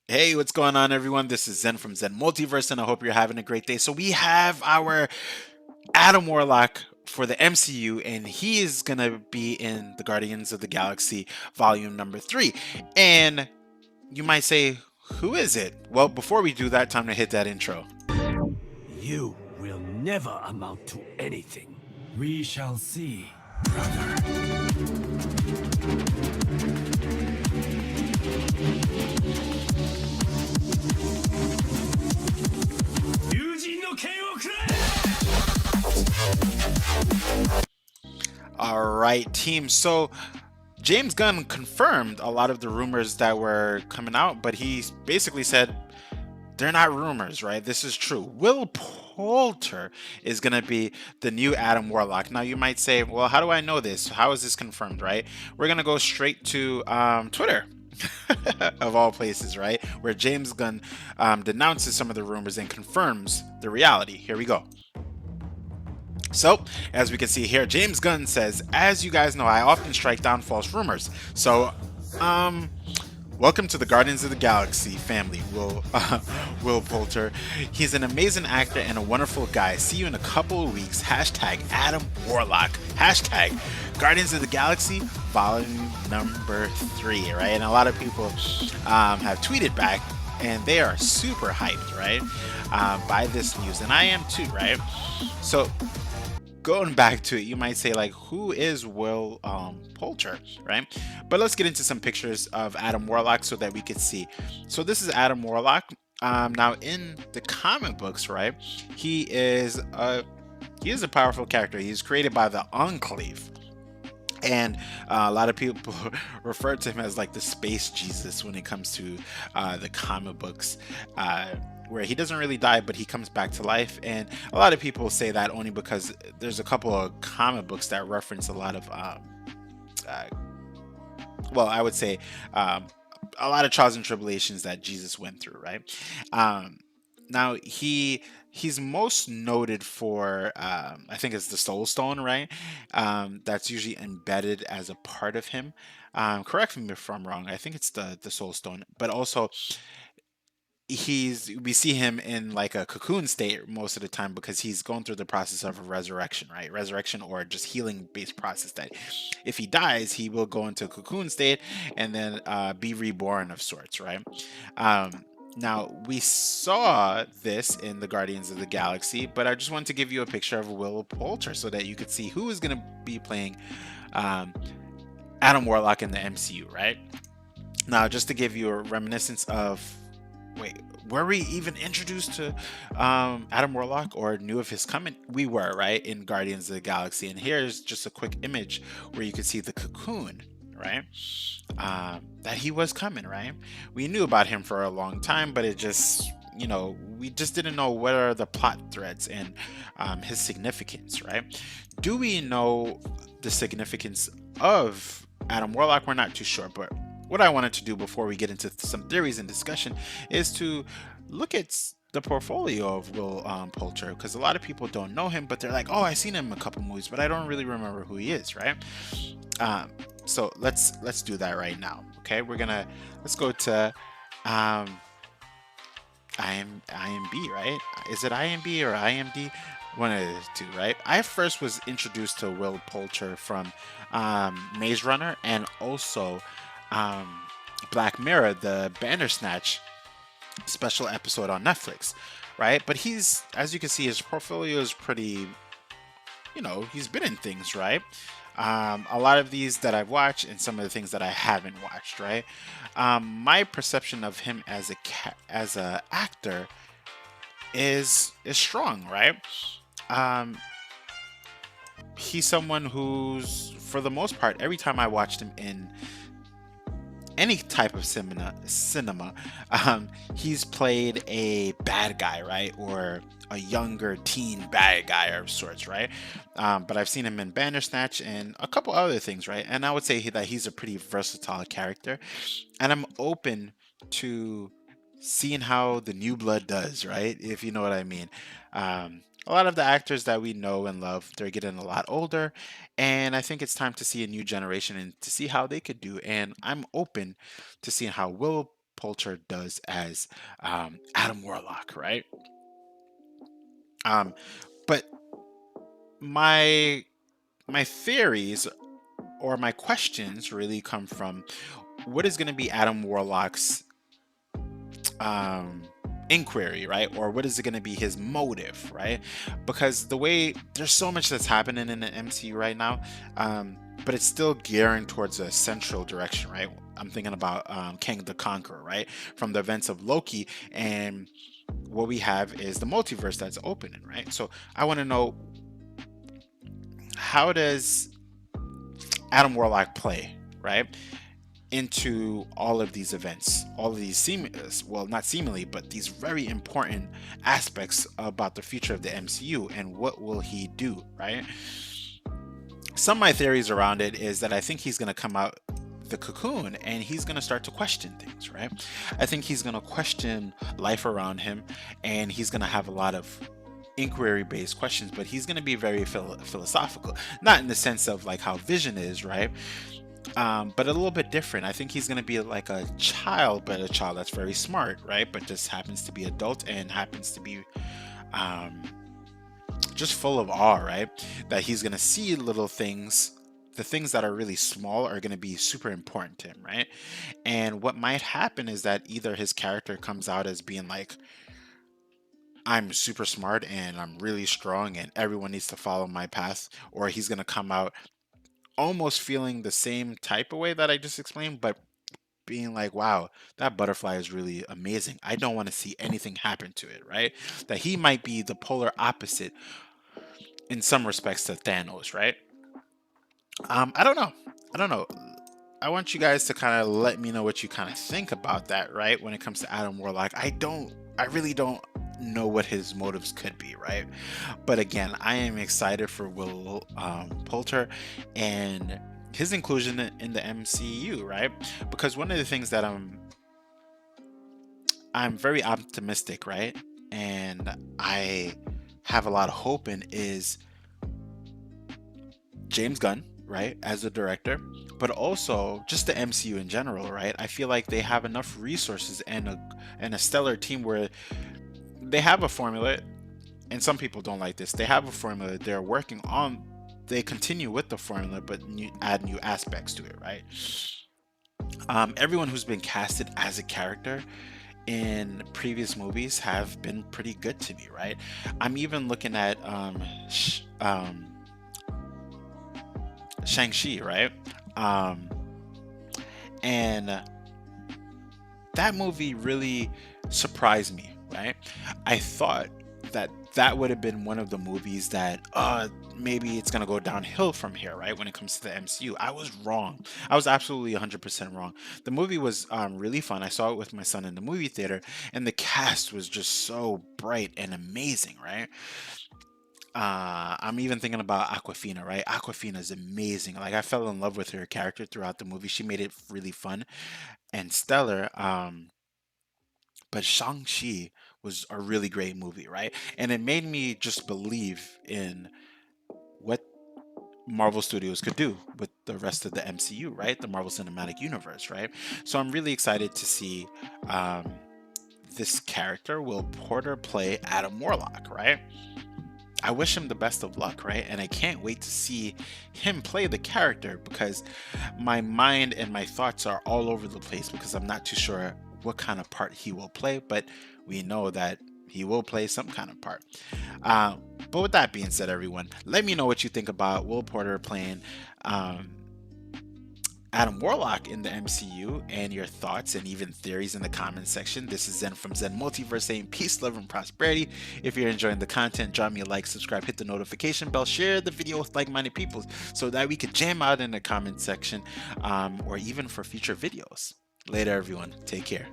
Hey, what's going on, everyone? This is Zen from Zen Multiverse, and I hope you're having a great day. So, we have our Adam Warlock for the MCU, and he is going to be in the Guardians of the Galaxy volume number 3. And you might say, who is it? Well, before we do that, time to hit that intro. You will never amount to anything. We shall see, brother. All right, team. So, James Gunn confirmed a lot of the rumors that were coming out, but he basically said they're not rumors, right? This is true. Will Poulter is going to be the new Adam Warlock. Now, you might say, well, how do I know this? How is this confirmed, right? We're going to go straight to Twitter. Of all places, right? Where James Gunn denounces some of the rumors and confirms the reality. Here we go. So, as we can see here, James Gunn says, as you guys know, I often strike down false rumors. So, welcome to the Guardians of the Galaxy family, Will Poulter. He's an amazing actor and a wonderful guy. See you in a couple of weeks. Hashtag Adam Warlock. Hashtag Guardians of the Galaxy volume number 3, right? And a lot of people have tweeted back, and they are super hyped, right, by this news. And I am too, right? So, going back to it, you might say, like, who is Will Poulter, right? But let's get into some pictures of Adam Warlock so that we can see. So this is Adam Warlock. Now in the comic books, right, he is a powerful character. He's created by the Enclave. And a lot of people refer to him as like the space Jesus when it comes to the comic books, where he doesn't really die, but he comes back to life. And a lot of people say that only because there's a couple of comic books that reference a lot of, well, I would say a lot of trials and tribulations that Jesus went through, right? Now he's most noted for I think it's the Soul Stone, right? That's usually embedded as a part of him. Correct me if I'm wrong. I think it's the Soul Stone, but also we see him in like a cocoon state most of the time because he's going through the process of a resurrection, right? Resurrection, or just healing based process, that if he dies he will go into a cocoon state and then be reborn of sorts, right? Now, we saw this in the Guardians of the Galaxy, but I just wanted to give you a picture of Will Poulter so that you could see who is going to be playing um, Adam Warlock in the MCU, right? Now, just to give you a reminiscence of, wait, were we even introduced to Adam Warlock or knew of his coming? We were, right, in Guardians of the Galaxy. And here's just a quick image where you can see the cocoon, right? That he was coming, right? We knew about him for a long time, but it just, we just didn't know what are the plot threads and his significance, right? Do we know the significance of Adam Warlock? We're not too sure, but what I wanted to do before we get into some theories and discussion is to look at the portfolio of Will Poulter, because a lot of people don't know him, but they're like, oh, I've seen him in a couple movies, but I don't really remember who he is, right? So let's do that right now. Okay, let's go to IMB, right? Is it IMB or IMD? One of the two, right? I first was introduced to Will Poulter from Maze Runner and also Black Mirror, the Bandersnatch special episode on Netflix, right? But he's, as you can see, his portfolio is pretty, he's been in things, right? A lot of these that I've watched and some of the things that I haven't watched, right? My perception of him as a actor is strong, right? He's someone who's, for the most part, every time I watched him in any type of cinema, he's played a bad guy, right? Or a younger teen bad guy of sorts, right? But I've seen him in Bandersnatch and a couple other things, right? And I would say that he's a pretty versatile character. And I'm open to seeing how the new blood does, right? If you know what I mean. A lot of the actors that we know and love, they're getting a lot older, and I think it's time to see a new generation and to see how they could do. And I'm open to seeing how Will Poulter does as Adam Warlock, right? Um, but my my theories or my questions really come from what is going to be Adam Warlock's um, inquiry, right? Or what is it going to be his motive, right? Because the way there's so much that's happening in the MCU right now, but it's still gearing towards a central direction, right? I'm thinking about King the Conqueror, right? From the events of Loki, and what we have is the multiverse that's opening, right? So I want to know, how does Adam Warlock play, right, into all of these events, all of these well, not seemingly, but these very important aspects about the future of the MCU, and what will he do, right? Some of my theories around it is that I think he's going to come out the cocoon and he's going to start to question things, right? I think he's going to question life around him, and he's going to have a lot of inquiry based questions, but he's going to be very philosophical, not in the sense of like how Vision is, right? But a little bit different. I think he's going to be like a child, but a child that's very smart, right? But just happens to be adult and happens to be just full of awe, right? That he's going to see little things. The things that are really small are going to be super important to him, right? And what might happen is that either his character comes out as being like, I'm super smart and I'm really strong and everyone needs to follow my path, or he's going to come out almost feeling the same type of way that I just explained, but being like, wow, that butterfly is really amazing. I don't want to see anything happen to it, right? That he might be the polar opposite in some respects to Thanos, right? I don't know. I don't know. I want you guys to kind of let me know what you kind of think about that, right? When it comes to Adam Warlock, I really don't know what his motives could be, right? But again, I am excited for Will Poulter and his inclusion in the MCU, right? Because one of the things that I'm very optimistic, right? And I have a lot of hope in is James Gunn, right, as a director, but also just the MCU in general, right? I feel like they have enough resources and a stellar team where they have a formula, and some people don't like this. They have a formula they're working on. They continue with the formula, but add new aspects to it, right? Everyone who's been casted as a character in previous movies have been pretty good to me, right? I'm even looking at Shang-Chi, right? And that movie really surprised me, right? I thought that would have been one of the movies that maybe it's gonna go downhill from here, right? When it comes to the MCU, I was wrong. I was absolutely 100% wrong. The movie was really fun. I saw it with my son in the movie theater, and the cast was just so bright and amazing, right? I'm even thinking about Aquafina, right? Aquafina is amazing. Like, I fell in love with her character throughout the movie. She made it really fun and stellar. But Shang-Chi was a really great movie, right? And it made me just believe in what Marvel Studios could do with the rest of the MCU, right? The Marvel Cinematic Universe, right? So I'm really excited to see this character, Will Porter, play Adam Warlock, right? I wish him the best of luck, right? And I can't wait to see him play the character, because my mind and my thoughts are all over the place because I'm not too sure what kind of part he will play, but we know that he will play some kind of part. But with that being said, everyone, let me know what you think about Will Porter playing Adam Warlock in the MCU, and your thoughts and even theories in the comments section. This is Zen from Zen Multiverse saying peace, love, and prosperity. If you're enjoying the content, drop me a like, subscribe, hit the notification bell, share the video with like-minded people so that we could jam out in the comment section, or even for future videos. Later, everyone. Take care.